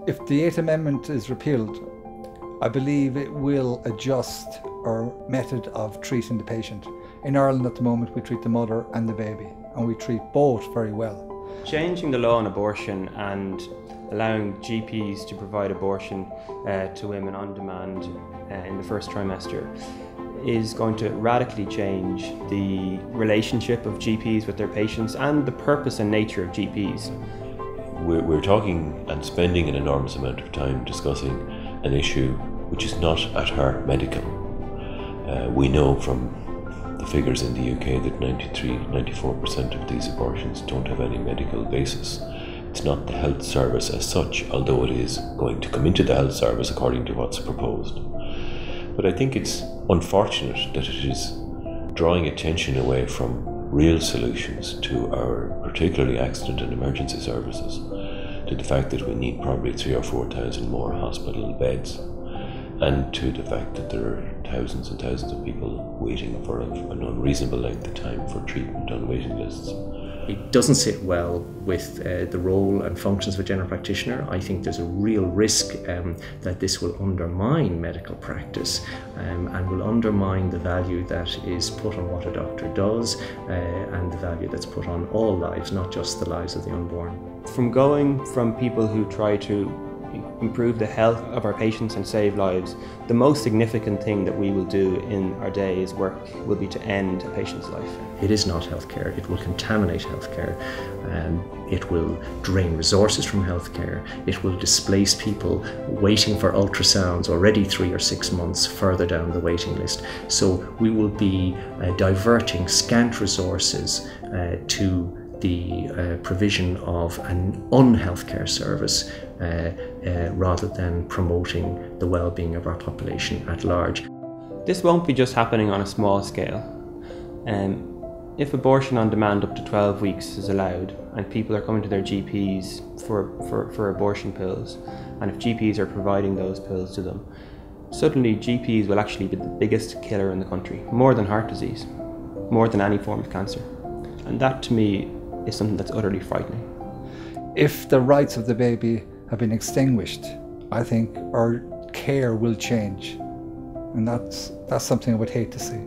If the Eighth Amendment is repealed, I believe it will adjust our method of treating the patient. In Ireland at the moment, we treat the mother and the baby, and we treat both very well. Changing the law on abortion and allowing GPs to provide abortion to women on demand in the first trimester is going to radically change the relationship of GPs with their patients and the purpose and nature of GPs. We're talking and spending an enormous amount of time discussing an issue which is not at heart medical. We know from the figures in the UK that 93–94% of these abortions don't have any medical basis. It's not the health service as such, although it is going to come into the health service according to what's proposed. But I think it's unfortunate that it is drawing attention away from real solutions to our particularly accident and emergency services, to the fact that we need probably 3,000 or 4,000 more hospital beds, and to the fact that there are thousands and thousands of people waiting for an unreasonable length of time for treatment on waiting lists. It doesn't sit well with the role and functions of a general practitioner. I think there's a real risk that this will undermine medical practice and will undermine the value that is put on what a doctor does and the value that's put on all lives, not just the lives of the unborn. From going from people who try to improve the health of our patients and save lives, the most significant thing that we will do in our day's work will be to end a patient's life. It is not healthcare. It will contaminate healthcare. It will drain resources from healthcare. It will displace people waiting for ultrasounds already 3 or 6 months further down the waiting list. So we will be diverting scant resources to the provision of an unhealthcare service rather than promoting the well-being of our population at large. This won't be just happening on a small scale. If abortion on demand up to 12 weeks is allowed and people are coming to their GPs for abortion pills, and if GPs are providing those pills to them, suddenly GPs will actually be the biggest killer in the country, more than heart disease, more than any form of cancer. And that to me is something that's utterly frightening. If the rights of the baby have been extinguished, I think our care will change, and that's something I would hate to see.